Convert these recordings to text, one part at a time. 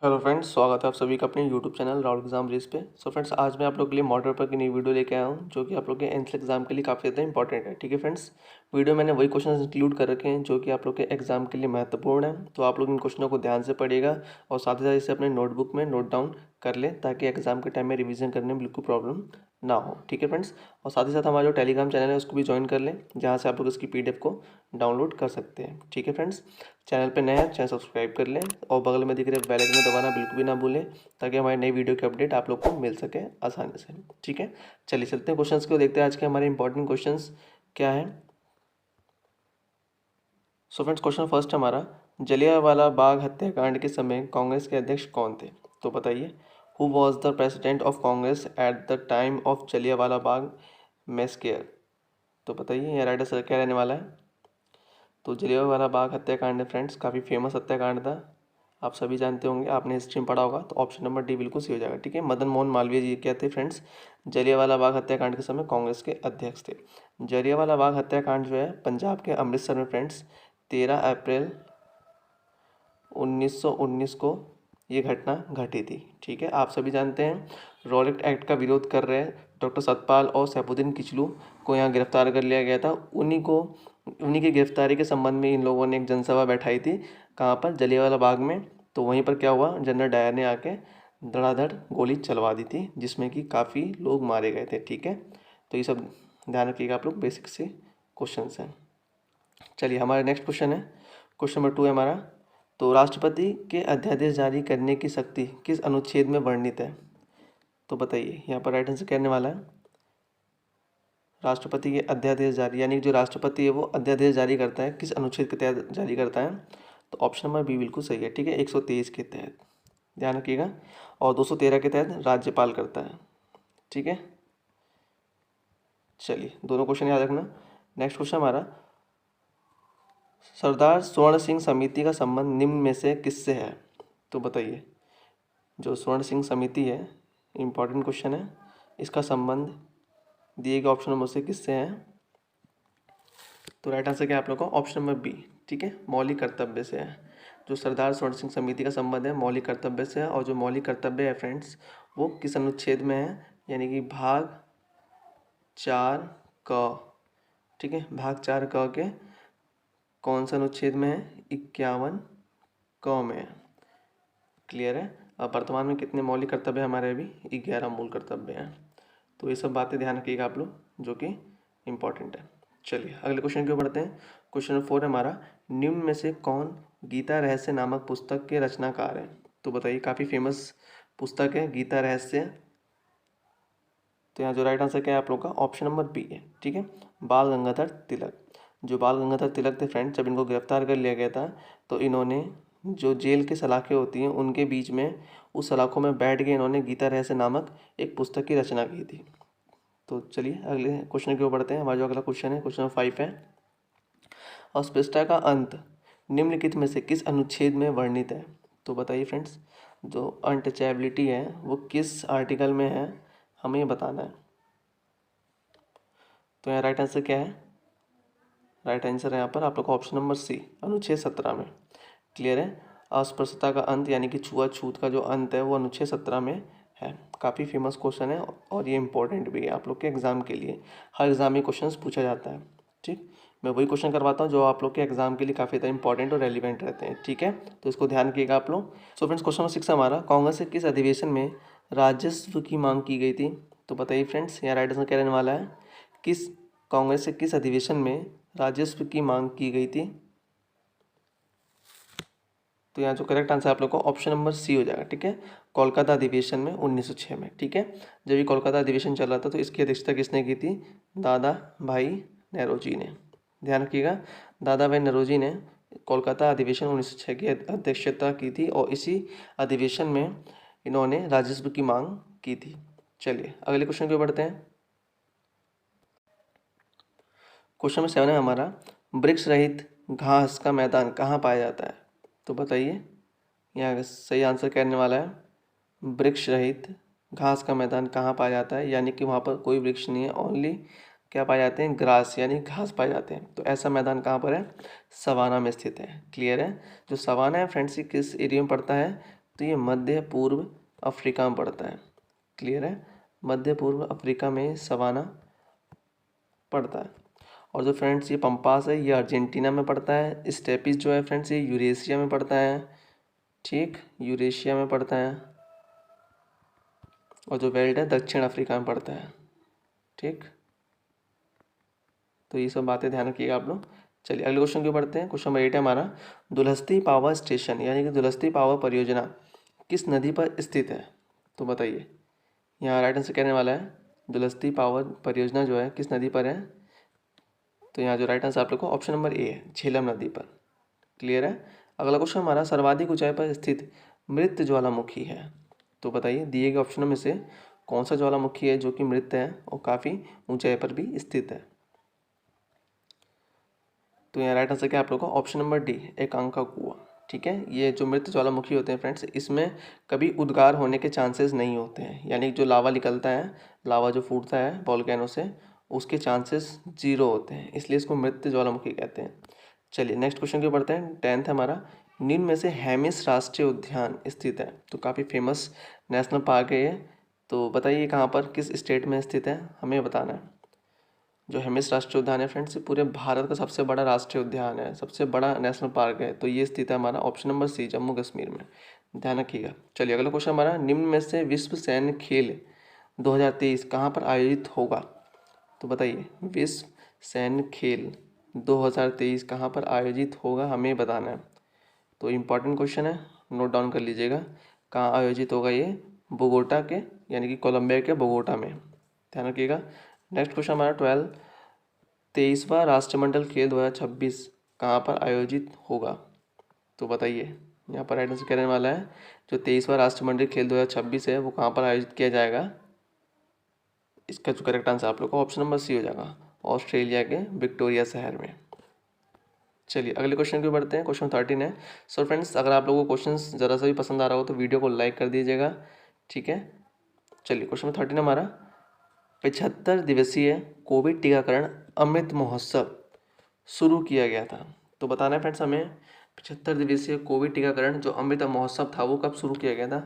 Hello friends, स्वागत है आप सभी का अपने YouTube channel Rahul exam race पे। सो फ्रेंड्स, आज मैं आप लोग के लिए मॉडल पेपर की नई वीडियो लेके आया हूँ जो कि आप लोग के एंट्रेंस एग्जाम के लिए काफ़ी ज़्यादा इंपॉर्टेंट है। ठीक है फ्रेंड्स, वीडियो मैंने वही क्वेश्चन इंक्लूड कर रखे हैं जो कि आप लोग के एग्जाम के लिए महत्वपूर्ण है। तो आप लोग इन क्वेश्चनों को ध्यान से पढ़िएगा और साथ ही साथ इसे अपने नोटबुक में नोट डाउन कर लें ताकि एग्जाम के टाइम में रिविजन करने में बिल्कुल प्रॉब्लम ना हो। ठीक है फ्रेंड्स, और साथ ही साथ हमारा जो टेलीग्राम चैनल है उसको भी ज्वाइन कर लें जहाँ से आप लोग इसकी PDF को डाउनलोड कर सकते हैं। ठीक है फ्रेंड्स, चैनल पे नए हैं चैनल सब्सक्राइब कर लें और बगल में दिख रहे बेल आइकन को दबाना बिल्कुल भी ना भूलें ताकि हमारी नई वीडियो की अपडेट आप लोग को मिल सके आसानी से। ठीक है, चलिए चलते हैं क्वेश्चंस को देखते हैं। आज के हमारे इंपॉर्टेंट क्वेश्चंस क्या है। सो फ्रेंड्स, क्वेश्चन फर्स्ट हमारा, जलियांवाला बाग हत्याकांड के समय कांग्रेस के अध्यक्ष कौन थे? तो बताइए, who was the president of Congress at the time of Jallianwala Bagh massacre? तो बताइए यहाँ राइट आंसर क्या रहने वाला है। तो जलियांवाला बाग हत्याकांड है फ्रेंड्स, काफ़ी फेमस हत्याकांड था, आप सभी जानते होंगे, आपने हिस्ट्री में पढ़ा होगा। तो ऑप्शन नंबर डी बिल्कुल सही हो जाएगा। ठीक है, मदन मोहन मालवीय जी क्या थे फ्रेंड्स, जलियांवाला बाग हत्याकांड के समय कांग्रेस के अध्यक्ष थे। जलियांवाला बाग हत्याकांड जो है पंजाब के अमृतसर में फ्रेंड्स 13 अप्रैल 1919 को ये घटना घटी थी। ठीक है, आप सभी जानते हैं रॉलेट एक्ट का विरोध कर रहे डॉक्टर सतपाल और सैफुद्दीन किचलू को यहाँ गिरफ्तार कर लिया गया था। उन्हीं की गिरफ्तारी के संबंध में इन लोगों ने एक जनसभा बैठाई थी, कहाँ पर, जलियांवाला बाग में। तो वहीं पर क्या हुआ, जनरल डायर ने आके धड़ाधड़ गोली चलवा दी थी जिसमें कि काफ़ी लोग मारे गए थे। ठीक है, तो ये सब ध्यान रखिएगा आप लोग, बेसिक से क्वेश्चन हैं। चलिए हमारा नेक्स्ट क्वेश्चन है, क्वेश्चन नंबर 2 है हमारा। तो राष्ट्रपति के अध्यादेश जारी करने की शक्ति किस अनुच्छेद में वर्णित है? तो बताइए यहाँ पर राइट आंसर कहने वाला है, राष्ट्रपति के अध्यादेश जारी, यानी जो राष्ट्रपति है वो अध्यादेश जारी करता है, किस अनुच्छेद के तहत जारी करता है? तो ऑप्शन नंबर बी बिल्कुल सही है। ठीक है, 123 के तहत, ध्यान रखिएगा, और 213 के तहत राज्यपाल करता है। ठीक है, चलिए दोनों क्वेश्चन याद रखना। नेक्स्ट क्वेश्चन हमारा, सरदार स्वर्ण सिंह समिति का संबंध निम्न में से किससे है? तो बताइए, जो स्वर्ण सिंह समिति है, इम्पॉर्टेंट क्वेश्चन है, इसका संबंध दिए गए ऑप्शन नंबर से किससे है? तो राइट आंसर क्या है आप लोगों का, ऑप्शन नंबर बी। ठीक है, मौलिक कर्तव्य से है। जो सरदार स्वर्ण सिंह समिति का संबंध है मौलिक कर्तव्य से है, और जो मौलिक कर्तव्य है फ्रेंड्स वो किस अनुच्छेद में है, यानी कि भाग 4 क। ठीक है, भाग 4 क के कौन सा अनुच्छेद में है, 51 क में है। क्लियर है। अब वर्तमान में कितने मौलिक कर्तव्य हमारे, अभी 11 मूल कर्तव्य हैं। तो ये सब बातें ध्यान रखिएगा आप लोग जो कि इम्पॉर्टेंट है। चलिए अगले क्वेश्चन की ओर बढ़ते हैं। क्वेश्चन नंबर 4 है हमारा, निम्न में से कौन गीता रहस्य नामक पुस्तक के रचनाकार हैं? तो बताइए, काफ़ी फेमस पुस्तक है गीता रहस्य। तो यहाँ जो राइट आंसर क्या है आप लोग का, ऑप्शन नंबर बी है। ठीक है, बाल गंगाधर तिलक। जो बाल गंगाधर तिलक थे फ्रेंड्स, जब इनको गिरफ्तार कर लिया गया था तो इन्होंने जो जेल की सलाखें होती हैं उनके बीच में, उस सलाखों में बैठ के इन्होंने गीता रहस्य नामक एक पुस्तक की रचना की थी। तो चलिए अगले क्वेश्चन की ओर बढ़ते हैं। हमारा जो अगला क्वेश्चन है, क्वेश्चन नंबर 5 है, अस्पृश्यता का अंत निम्नलिखित में से किस अनुच्छेद में वर्णित है? तो बताइए फ्रेंड्स, जो अनटचेबिलिटी है वो किस आर्टिकल में है, हमें ये बताना है। तो यहाँ राइट आंसर क्या है, राइट आंसर है यहाँ पर आप लोग का ऑप्शन नंबर सी, अनुच्छेद 17 में। क्लियर है, अस्पृश्यता का अंत यानी कि छुआछूत का जो अंत है वो अनुच्छेद 17 में है। काफ़ी फेमस क्वेश्चन है और ये इंपॉर्टेंट भी है आप लोग के एग्जाम के लिए, हर एग्जाम में क्वेश्चन पूछा जाता है। ठीक, मैं वही क्वेश्चन करवाता हूँ जो आप लोग के एग्जाम के लिए काफ़ी ज़्यादा इंपॉर्टेंट और रेलिवेंट रहते हैं। ठीक है, तो इसको ध्यान रखिएगा आप लोग। सो फ्रेंड्स, क्वेश्चन नंबर 6 हमारा, कांग्रेस से किस अधिवेशन में राजस्व की मांग की गई थी? तो बताइए फ्रेंड्स, यहाँ राइट आंसर क्या रहने वाला है, किस कांग्रेस से किस अधिवेशन में राजस्व की मांग की गई थी? तो यहाँ जो करेक्ट आंसर आप लोग को ऑप्शन नंबर सी हो जाएगा। ठीक है, कोलकाता अधिवेशन में 1906 में। ठीक है, जब ये कोलकाता अधिवेशन चल रहा था तो इसकी अध्यक्षता किसने की थी, दादा भाई नौरोजी ने। ध्यान रखिएगा, दादा भाई नौरोजी ने कोलकाता अधिवेशन 1906 की अध्यक्षता की थी और इसी अधिवेशन में इन्होंने राजस्व की मांग की थी। चलिए अगले क्वेश्चन की ओर बढ़ते हैं। क्वेश्चन नंबर 7 है हमारा, वृक्ष रहित घास का मैदान कहाँ पाया जाता है? तो बताइए, यहाँ सही आंसर कहने वाला है, वृक्ष रहित घास का मैदान कहाँ पाया जाता है, यानी कि वहाँ पर कोई वृक्ष नहीं है, ओनली क्या पाए जाते हैं, ग्रास यानी घास पाए जाते हैं। तो ऐसा मैदान कहाँ पर है, सवाना में स्थित है। क्लियर है, जो सवाना है फ्रेंड्स किस एरिया में पड़ता है, तो ये मध्य पूर्व अफ्रीका में पड़ता है। क्लियर है, मध्य पूर्व अफ्रीका में सवाना पड़ता है। और जो फ्रेंड्स ये पंपास है ये अर्जेंटीना में पड़ता है। स्टेपिस जो है फ्रेंड्स ये यूरेशिया में पड़ता है। ठीक, यूरेशिया में पड़ता है। और जो वेल्ड है दक्षिण अफ्रीका में पड़ता है। ठीक, तो ये सब बातें ध्यान रखिएगा आप लोग। चलिए अगले क्वेश्चन क्यों पढ़ते हैं। क्वेश्चन नंबर 8 है हमारा, दुलहस्ती पावर स्टेशन यानी कि दुलहस्ती पावर परियोजना किस नदी पर स्थित है। तो बताइए, यहाँ राइट आंसर कहने वाला है दुलहस्ती पावर परियोजना जो है किस नदी पर है। तो यहाँ जो राइट आंसर आप लोग को ऑप्शन नंबर ए है, झेलम नदी पर। क्लियर है। अगला क्वेश्चन हमारा, सर्वाधिक ऊंचाई पर स्थित मृत ज्वालामुखी है। तो बताइए दिए गए ऑप्शनों में से कौन सा ज्वालामुखी है जो कि मृत है और काफ़ी ऊंचाई पर भी स्थित है। तो यहाँ राइट आंसर क्या है आप लोग का ऑप्शन नंबर डी, एकांका कुआं। ठीक है, ये जो मृत ज्वालामुखी होते हैं फ्रेंड्स, इसमें कभी उद्गार होने के चांसेस नहीं होते हैं, यानी जो लावा निकलता है, लावा जो फूटता है वोल्केनो से, उसके चांसेस जीरो होते हैं, इसलिए इसको मृत ज्वालामुखी कहते हैं। चलिए नेक्स्ट क्वेश्चन क्यों पढ़ते हैं। 10th हमारा, निम्न में से हेमिस राष्ट्रीय उद्यान स्थित है। तो काफ़ी फेमस नेशनल पार्क है ये। तो बताइए कहाँ पर, किस स्टेट में स्थित है, हमें बताना है। जो हेमिस राष्ट्रीय उद्यान है फ्रेंड्स, ये पूरे भारत का सबसे बड़ा राष्ट्रीय उद्यान है, सबसे बड़ा नेशनल पार्क है। तो ये स्थित है हमारा option number C, Jammu Kashmir में। ध्यान रखिएगा। चलिए अगला क्वेश्चन हमारा, निम्न में से विश्व सैन्य खेल 2023 कहाँ पर आयोजित होगा। तो बताइए विश्व सैन्य खेल 2023 कहाँ पर आयोजित होगा, हमें बताना है। तो इम्पॉर्टेंट क्वेश्चन है, नोट डाउन कर लीजिएगा। कहाँ आयोजित होगा ये, बोगोटा के यानी कि कोलंबिया के बोगोटा में। ध्यान रखिएगा। नेक्स्ट क्वेश्चन हमारा 23वां राष्ट्रमंडल खेल 2026 कहाँ पर आयोजित होगा। तो बताइए, यहाँ पर राइट आंसर कहने वाला है जो 23वां राष्ट्रमंडल खेल 2026 है वो कहाँ पर आयोजित किया जाएगा। इसका जो करेक्ट आंसर आप लोग का ऑप्शन नंबर सी हो जाएगा, ऑस्ट्रेलिया के विक्टोरिया शहर में। चलिए अगले क्वेश्चन की बढ़ते हैं। क्वेश्चन 13 है। सो फ्रेंड्स अगर आप लोगों को क्वेश्चन ज़रा सा भी पसंद आ रहा हो तो वीडियो को लाइक कर दीजिएगा। ठीक है, चलिए क्वेश्चन 13 हमारा, 75 दिवसीय कोविड टीकाकरण अमृत महोत्सव शुरू किया गया था। तो बताना है फ्रेंड्स हमें, 75 दिवसीय कोविड टीकाकरण जो अमृत महोत्सव था वो कब शुरू किया गया था।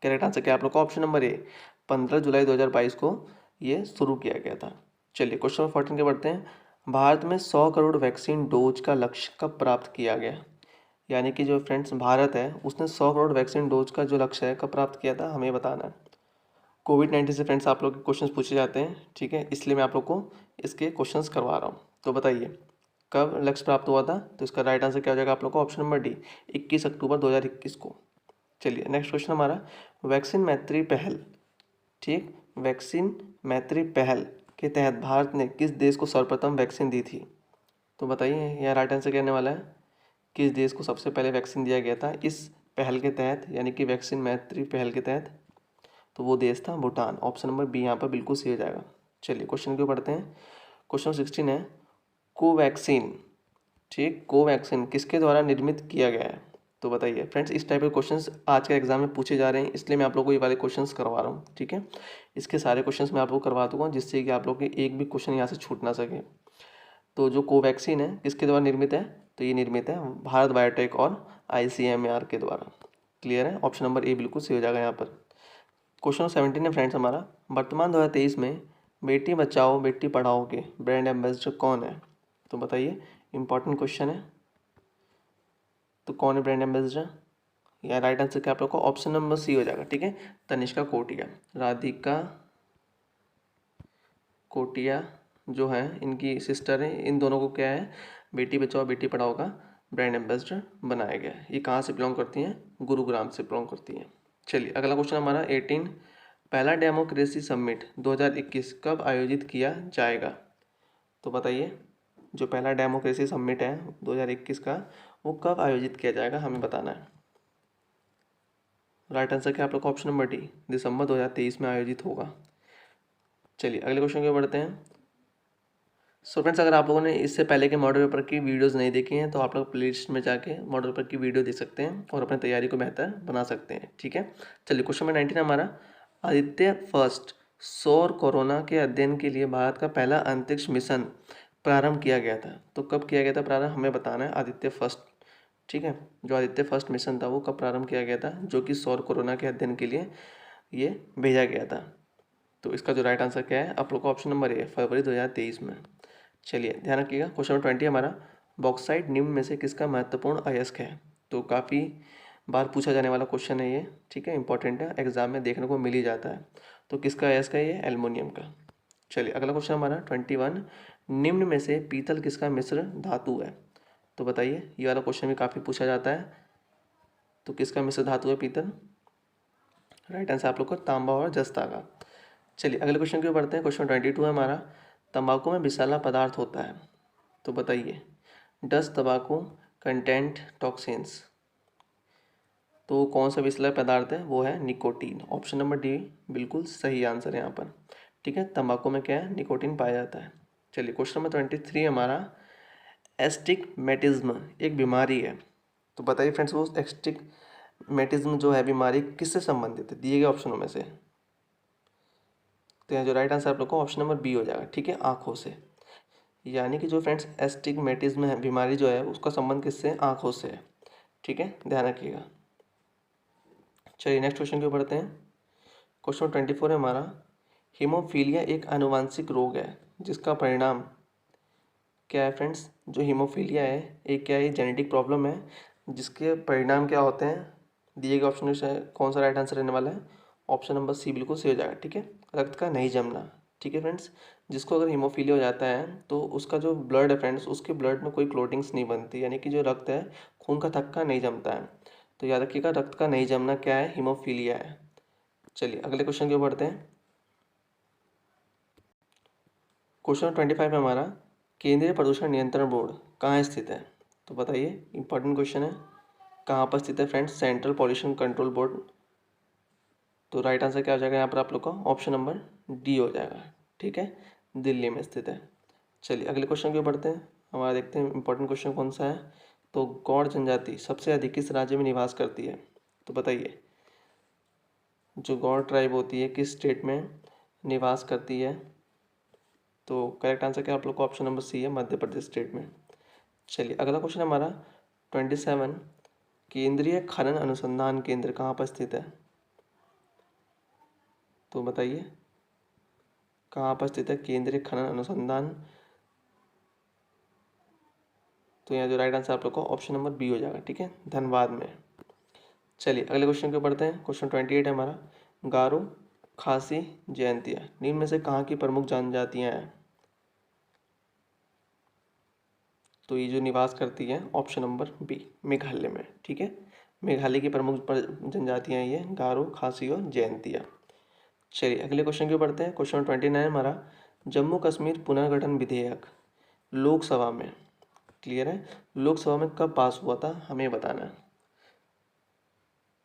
करेक्ट आंसर क्या आप लोग का ऑप्शन नंबर ए, 15 जुलाई 2022 को ये शुरू किया गया था। चलिए क्वेश्चन नंबर 14 के बढ़ते हैं। भारत में 100 करोड़ वैक्सीन डोज का लक्ष्य कब प्राप्त किया गया। यानी कि जो फ्रेंड्स भारत है उसने 100 करोड़ वैक्सीन डोज का जो लक्ष्य है कब प्राप्त किया था, हमें बताना है। कोविड-19 से फ्रेंड्स आप लोग के क्वेश्चंस पूछे जाते हैं, ठीक है, इसलिए मैं आप लोग को इसके क्वेश्चंस करवा रहा हूँ। तो बताइए कब लक्ष्य प्राप्त हुआ था। तो इसका राइट आंसर क्या हो जाएगा आप लोग का ऑप्शन नंबर डी, 21 अक्टूबर 2021 को। चलिए नेक्स्ट क्वेश्चन हमारा, वैक्सीन मैत्री पहल। ठीक, वैक्सीन मैत्री पहल के तहत भारत ने किस देश को सर्वप्रथम वैक्सीन दी थी। तो बताइए यहाँ राइट आंसर कहने वाला है किस देश को सबसे पहले वैक्सीन दिया गया था इस पहल के तहत, यानी कि वैक्सीन मैत्री पहल के तहत। तो वो देश था भूटान। ऑप्शन नंबर बी यहाँ पर बिल्कुल सही हो जाएगा। चलिए क्वेश्चन क्यों पढ़ते हैं। क्वेश्चन 16 है, कोवैक्सीन। ठीक, कोवैक्सीन किसके द्वारा निर्मित किया गया है। तो बताइए फ्रेंड्स, इस टाइप के क्वेश्चंस आज के एग्जाम में पूछे जा रहे हैं, इसलिए मैं आप लोगों को ये वाले क्वेश्चंस करवा रहा हूँ। ठीक है, इसके सारे क्वेश्चंस मैं आप लोगों को करवा दूंगा जिससे कि आप लोग के एक भी क्वेश्चन यहाँ से छूट ना सके। तो जो कोवैक्सीन है किसके द्वारा निर्मित है, तो ये निर्मित है भारत बायोटेक और ICMR के द्वारा। क्लियर है, ऑप्शन नंबर ए बिल्कुल सही हो जाएगा यहाँ पर। क्वेश्चन 17 है फ्रेंड्स हमारा, वर्तमान 2023 में बेटी बचाओ बेटी पढ़ाओ के ब्रांड एम्बेसडर कौन है। तो बताइए, इंपॉर्टेंट क्वेश्चन है। तो कौन है ब्रांड एम्बेसडर। या राइट आंसर क्या आप लोग को ऑप्शन नंबर सी हो जाएगा। ठीक है, तनिष्का कोटिया, राधिका कोटिया जो है इनकी सिस्टर है, इन दोनों को क्या है बेटी बचाओ बेटी पढ़ाओ का ब्रांड एम्बेसडर बनाया गया है। ये कहाँ से बिलोंग करती हैं, गुरुग्राम से बिलोंग करती हैं। चलिए अगला क्वेश्चन हमारा 18, पहला डेमोक्रेसी समिट 2021 कब आयोजित किया जाएगा। तो बताइए जो पहला डेमोक्रेसी समिट है 2021 का वो कब आयोजित किया जाएगा, हमें बताना है। राइट आंसर क्या आप लोग का ऑप्शन नंबर डी, दिसंबर 2023 में आयोजित होगा। चलिए अगले क्वेश्चन की बढ़ते हैं। सो फ्रेंड्स अगर आप लोगों ने इससे पहले के मॉडल पेपर की वीडियोस नहीं देखी हैं तो आप लोग प्लेलिस्ट में जाके मॉडल पेपर की वीडियो देख सकते हैं और अपनी तैयारी को बेहतर बना सकते हैं। ठीक है, चलिए क्वेश्चन नंबर 19 हमारा, आदित्य फर्स्ट सौर कोरोना के अध्ययन के लिए भारत का पहला अंतरिक्ष मिशन प्रारंभ किया गया था। तो कब किया गया था प्रारंभ, हमें बताना है। आदित्य फर्स्ट ठीक है। जो आदित्य फर्स्ट मिशन था वो कब प्रारंभ किया गया था, जो कि सौर कोरोना के अध्ययन के लिए ये भेजा गया था। तो इसका जो राइट आंसर क्या है आप लोग का ऑप्शन नंबर ए, फरवरी 2023 में। चलिए ध्यान रखिएगा। क्वेश्चन नंबर 20 हमारा, बॉक्साइट निम्न में से किसका महत्वपूर्ण अयस्क है। तो काफ़ी बार पूछा जाने वाला क्वेश्चन है ये, ठीक है, इंपॉर्टेंट है, एग्जाम में देखने को मिल ही जाता है। तो किसका अयस्क है ये, एल्युमिनियम का। चलिए अगला क्वेश्चन हमारा 21, निम्न में से पीतल किसका मिश्र धातु है। तो बताइए, ये वाला क्वेश्चन भी काफ़ी पूछा जाता है। तो किसका मिश्र धातु है पीतल, राइट आंसर आप लोग को तांबा और जस्ता का। चलिए अगले क्वेश्चन की ओर बढ़ते हैं। क्वेश्चन 22 है हमारा, तंबाकू में विषैला पदार्थ होता है। तो बताइए, डस तंबाकू कंटेंट टॉक्सिन्स। तो कौन सा विषैला पदार्थ है, वो है निकोटीन। ऑप्शन नंबर डी बिल्कुल सही आंसर है यहाँ पर। ठीक है, तंबाकू में क्या है, निकोटीन पाया जाता है। चलिए क्वेश्चन नंबर 23 हमारा, एस्टिग्मेटिज्म एक बीमारी है। तो बताइए फ्रेंड्स, वो एस्टिग्मेटिज्म जो है बीमारी किससे संबंधित है, दिए गए ऑप्शनों में से। तो यहाँ जो राइट आंसर आप लोग को ऑप्शन नंबर बी हो जाएगा। ठीक है, आँखों से। यानी कि जो फ्रेंड्स एस्टिग्मेटिज्म है बीमारी जो है उसका संबंध किससे, आँखों से है। ठीक है, ध्यान रखिएगा। चलिए नेक्स्ट क्वेश्चन की बढ़ते हैं। क्वेश्चन 24 है हमारा, हीमोफीलिया एक आनुवांशिक रोग है जिसका परिणाम क्या है फ्रेंड्स। जो हीमोफीलिया है एक क्या है, जेनेटिक प्रॉब्लम है जिसके परिणाम क्या होते हैं, दिए गए ऑप्शन में से कौन सा राइट आंसर रहने वाला है। ऑप्शन नंबर सी बिल्कुल सही हो जाएगा। ठीक है, रक्त का नहीं जमना। ठीक है फ्रेंड्स, जिसको अगर हीमोफीलिया हो जाता है तो उसका जो ब्लड है फ्रेंड्स, उसके ब्लड में कोई क्लोटिंग्स नहीं बनती, यानी कि जो रक्त है, खून का थक्का नहीं जमता है। तो याद रखिएगा, रक्त का नहीं जमना क्या है, हीमोफीलिया है। चलिए अगले क्वेश्चन की ओर बढ़ते हैं। क्वेश्चन 25 है हमारा, केंद्रीय प्रदूषण नियंत्रण बोर्ड कहाँ स्थित है। तो बताइए, इंपॉर्टेंट क्वेश्चन है, कहाँ पर स्थित है friends, central pollution control board. तो राइट आंसर क्या हो जाएगा यहाँ पर आप लोग का, ऑप्शन नंबर डी हो जाएगा। ठीक है, दिल्ली में स्थित है। चलिए अगले क्वेश्चन की ओर बढ़ते हैं। हमारा देखते हैं इंपॉर्टेंट क्वेश्चन कौन सा है। तो गौड़ जनजाति सबसे अधिक किस राज्य में निवास करती है। तो बताइए, जो गौड़ ट्राइब होती है किस स्टेट में निवास करती है। तो करेक्ट आंसर क्या आप लोग को ऑप्शन नंबर सी है, मध्य प्रदेश स्टेट में। चलिए अगला क्वेश्चन हमारा 27, केंद्रीय खनन अनुसंधान केंद्र कहाँ पर स्थित है। तो बताइए, कहाँ पर स्थित है केंद्रीय खनन अनुसंधान। तो यहाँ जो राइट आंसर आप लोग को ऑप्शन नंबर बी हो जाएगा। ठीक है, धनबाद में। चलिए अगले क्वेश्चन को बढ़ते हैं। क्वेश्चन 28 है हमारा, गारो, खासी, जयंतिया निम्न में से कहाँ की प्रमुख जनजातियाँ हैं। तो ये जो निवास करती है, ऑप्शन नंबर बी, मेघालय में। ठीक है, मेघालय की प्रमुख जनजातियाँ ये गारो, खासी और जयंतिया। चलिए अगले क्वेश्चन की ओर बढ़ते हैं। क्वेश्चन 29 हमारा, जम्मू कश्मीर पुनर्गठन विधेयक लोकसभा में, क्लियर है, लोकसभा में कब पास हुआ था हमें बताना है।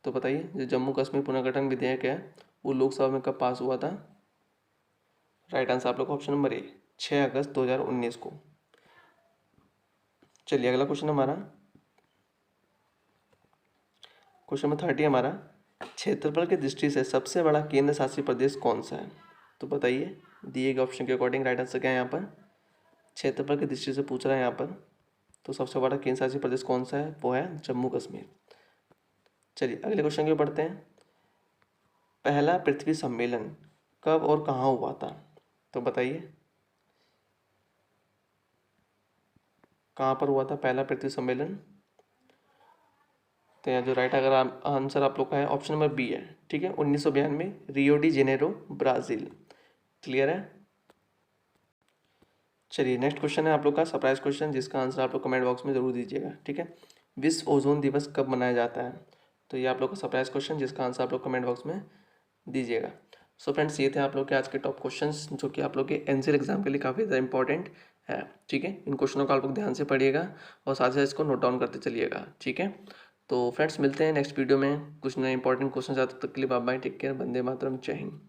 तो बताइए, जो जम्मू कश्मीर पुनर्गठन विधेयक है वो लोकसभा में कब पास हुआ था। राइट आंसर आप लोग का ऑप्शन नंबर ए, 6 अगस्त 2019 को। चलिए अगला क्वेश्चन हमारा, क्वेश्चन नंबर 30 हमारा, क्षेत्रफल की दृष्टि से सबसे बड़ा केंद्र शासित प्रदेश कौन सा है। तो बताइए, दिए गए ऑप्शन के अकॉर्डिंग राइट आंसर क्या है यहाँ पर, क्षेत्रफल की दृष्टि से पूछ रहा है यहाँ पर। तो सबसे बड़ा केंद्र शासित प्रदेश कौन सा है, वो है जम्मू कश्मीर। चलिए अगले क्वेश्चन की ओर बढ़ते हैं। पहला पृथ्वी सम्मेलन कब और कहाँ हुआ था। तो बताइए, कहाँ पर हुआ था पहला पृथ्वी सम्मेलन। तो यहाँ जो राइट अगर आंसर आप लोग का है ऑप्शन नंबर बी है। ठीक है, 1992 Rio de Janeiro, Brazil. Clear है। चलिए नेक्स्ट क्वेश्चन है आप लोग का सरप्राइज क्वेश्चन, जिसका आंसर आप लोग कमेंट बॉक्स में ज़रूर दीजिएगा। ठीक है, विश्व ओजोन दिवस कब मनाया जाता है। तो ये आप लोग का सरप्राइज क्वेश्चन, जिसका आंसर आप लोग कमेंट बॉक्स में दीजिएगा। सो फ्रेंड्स, ये थे आप लोग के आज के टॉप क्वेश्चंस, जो कि आप लोग के एनसीएल एग्जाम के लिए काफ़ी ज़्यादा इंपॉर्टेंट है। ठीक है, इन क्वेश्चनों को आप लोग ध्यान से पढ़िएगा और साथ ही साथ इसको नोट डाउन करते चलिएगा। ठीक है, तो फ्रेंड्स मिलते हैं नेक्स्ट वीडियो में कुछ नए इंपॉर्टेंट क्वेश्चन। तब तक के लिए bye bye, take care, Vande Mataram, जय हिंद।